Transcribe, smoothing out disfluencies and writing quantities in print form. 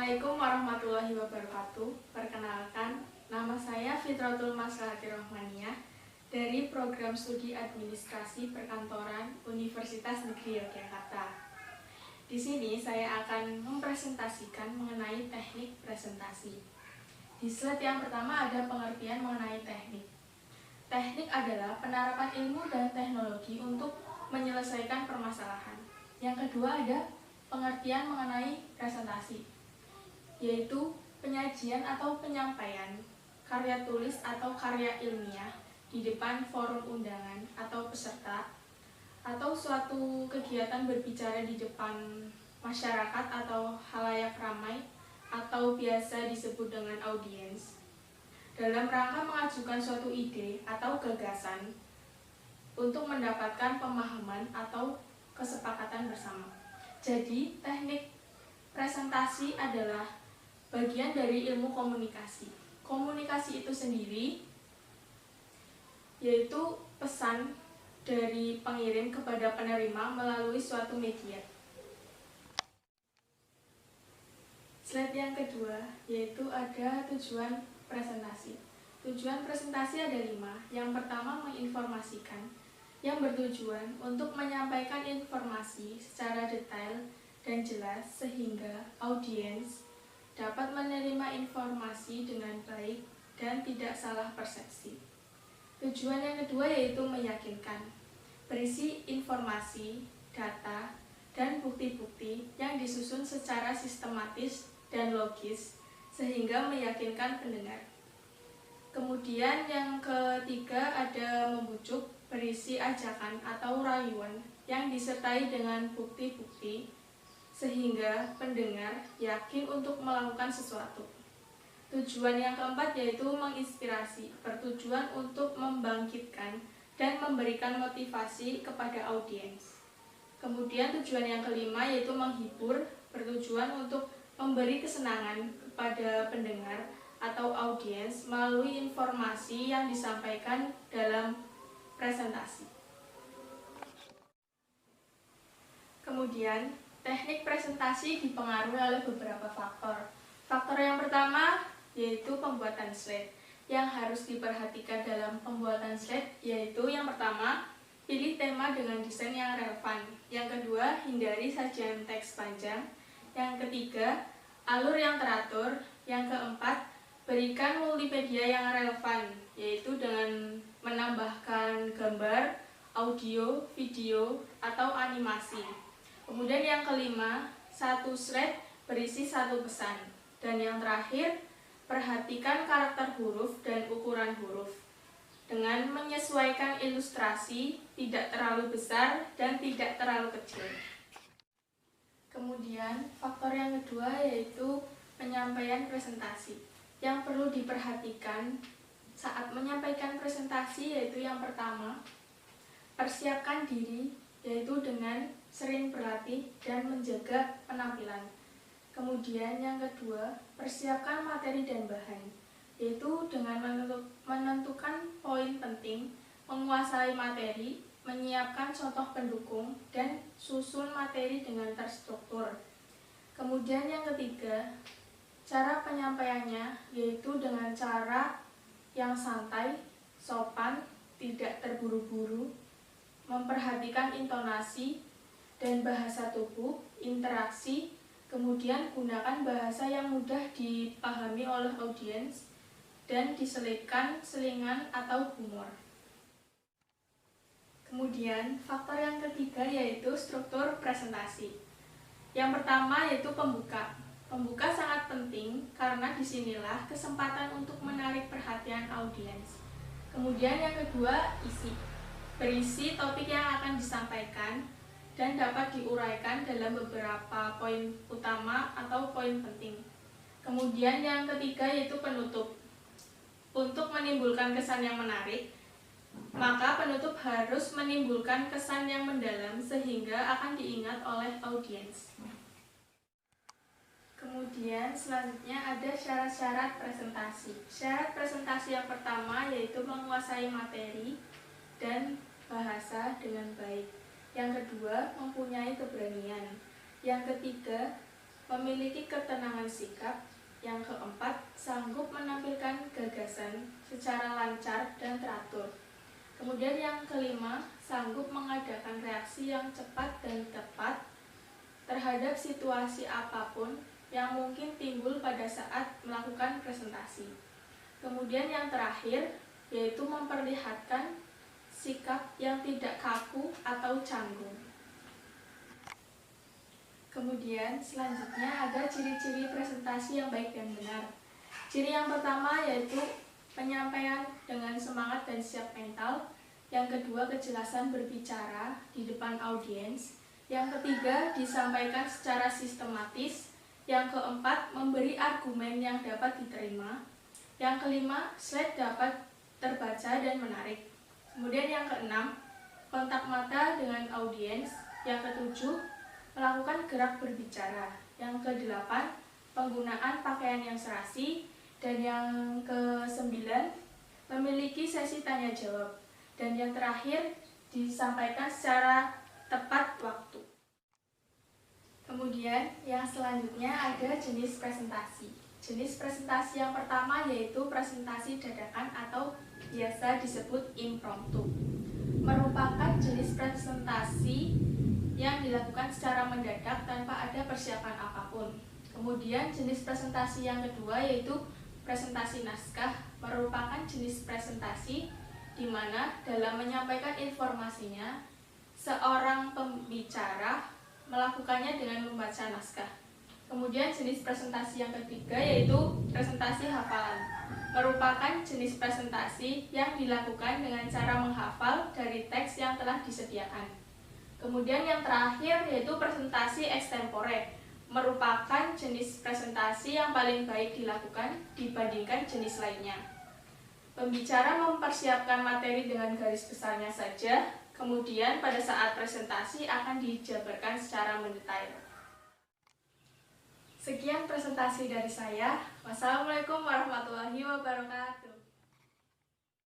Assalamualaikum warahmatullahi wabarakatuh. Perkenalkan, nama saya Fitratul Maslahati Rohmaniyah dari Program Studi Administrasi Perkantoran Universitas Negeri Yogyakarta. Di sini saya akan mempresentasikan mengenai teknik presentasi. Di slide yang pertama ada pengertian mengenai teknik. Teknik adalah penerapan ilmu dan teknologi untuk menyelesaikan permasalahan. Yang kedua ada pengertian mengenai presentasi, yaitu penyajian atau penyampaian karya tulis atau karya ilmiah di depan forum undangan atau peserta, atau suatu kegiatan berbicara di depan masyarakat atau halayak ramai atau biasa disebut dengan audiens, dalam rangka mengajukan suatu ide atau gagasan untuk mendapatkan pemahaman atau kesepakatan bersama. Jadi, teknik presentasi adalah bagian dari ilmu komunikasi. Komunikasi itu sendiri yaitu pesan dari pengirim kepada penerima melalui suatu media. Slide yang kedua yaitu ada tujuan presentasi. Tujuan presentasi ada 5. Yang pertama, menginformasikan, yang bertujuan untuk menyampaikan informasi secara detail dan jelas sehingga audiens dapat menerima informasi dengan baik dan tidak salah persepsi. Tujuan yang kedua yaitu meyakinkan, berisi informasi, data, dan bukti-bukti yang disusun secara sistematis dan logis sehingga meyakinkan pendengar. Kemudian yang ketiga ada membujuk, berisi ajakan atau rayuan yang disertai dengan bukti-bukti sehingga pendengar yakin untuk melakukan sesuatu. Tujuan yang keempat yaitu menginspirasi, bertujuan untuk membangkitkan dan memberikan motivasi kepada audiens. Kemudian tujuan yang kelima yaitu menghibur, bertujuan untuk memberi kesenangan kepada pendengar atau audiens melalui informasi yang disampaikan dalam presentasi. Kemudian, teknik presentasi dipengaruhi oleh beberapa faktor. Faktor yang pertama yaitu pembuatan slide. Yang harus diperhatikan dalam pembuatan slide yaitu yang pertama, pilih tema dengan desain yang relevan. Yang kedua, hindari sajian teks panjang. Yang ketiga, alur yang teratur. Yang keempat, berikan multimedia yang relevan, yaitu dengan menambahkan gambar, audio, video, atau animasi. Kemudian yang kelima, satu slide berisi satu pesan. Dan yang terakhir, perhatikan karakter huruf dan ukuran huruf dengan menyesuaikan ilustrasi, tidak terlalu besar dan tidak terlalu kecil. Kemudian, faktor yang kedua yaitu penyampaian presentasi. Yang perlu diperhatikan saat menyampaikan presentasi yaitu yang pertama, persiapkan diri yaitu dengan sering berlatih dan menjaga penampilan. Kemudian yang kedua, persiapkan materi dan bahan yaitu dengan menentukan poin penting, menguasai materi, menyiapkan contoh pendukung, dan susun materi dengan terstruktur. Kemudian yang ketiga, cara penyampaiannya yaitu dengan cara yang santai, sopan, tidak terburu-buru, memperhatikan intonasi dan bahasa tubuh, interaksi, kemudian gunakan bahasa yang mudah dipahami oleh audiens, dan diselipkan selingan atau humor. Kemudian, faktor yang ketiga yaitu struktur presentasi. Yang pertama yaitu pembuka. Pembuka sangat penting karena disinilah kesempatan untuk menarik perhatian audiens. Kemudian yang kedua, isi. Berisi topik yang akan disampaikan dan dapat diuraikan dalam beberapa poin utama atau poin penting. Kemudian yang ketiga yaitu penutup. Untuk menimbulkan kesan yang menarik, maka penutup harus menimbulkan kesan yang mendalam sehingga akan diingat oleh audiens. Kemudian selanjutnya ada syarat-syarat presentasi. Syarat presentasi yang pertama yaitu menguasai materi dan bahasa dengan baik. Yang kedua, mempunyai keberanian. Yang ketiga, memiliki ketenangan sikap. Yang keempat, sanggup menampilkan gagasan secara lancar dan teratur. Kemudian yang kelima, sanggup mengadakan reaksi yang cepat dan tepat terhadap situasi apapun yang mungkin timbul pada saat melakukan presentasi. Kemudian yang terakhir, yaitu memperlihatkan sikap yang tidak kaku atau canggung. Kemudian selanjutnya ada ciri-ciri presentasi yang baik dan benar. Ciri yang pertama yaitu penyampaian dengan semangat dan siap mental. Yang kedua, kejelasan berbicara di depan audiens. Yang ketiga, disampaikan secara sistematis. Yang keempat, memberi argumen yang dapat diterima. Yang kelima, slide dapat terbaca dan menarik. Kemudian yang keenam, kontak mata dengan audiens. Yang ketujuh, melakukan gerak berbicara. Yang kedelapan, penggunaan pakaian yang serasi. Dan yang kesembilan, memiliki sesi tanya jawab. Dan yang terakhir, disampaikan secara tepat waktu. Kemudian yang selanjutnya ada jenis presentasi. Jenis presentasi yang pertama yaitu presentasi dadakan atau biasa disebut impromptu. Merupakan jenis presentasi yang dilakukan secara mendadak tanpa ada persiapan apapun. Kemudian jenis presentasi yang kedua yaitu presentasi naskah, merupakan jenis presentasi di mana dalam menyampaikan informasinya, seorang pembicara melakukannya dengan membaca naskah. Kemudian jenis presentasi yang ketiga yaitu presentasi hafalan, merupakan jenis presentasi yang dilakukan dengan cara menghafal dari teks yang telah disediakan. Kemudian yang terakhir yaitu presentasi extempore, merupakan jenis presentasi yang paling baik dilakukan dibandingkan jenis lainnya. Pembicara mempersiapkan materi dengan garis besarnya saja, kemudian pada saat presentasi akan dijabarkan secara mendetail. Sekian presentasi dari saya. Wassalamualaikum warahmatullahi wabarakatuh.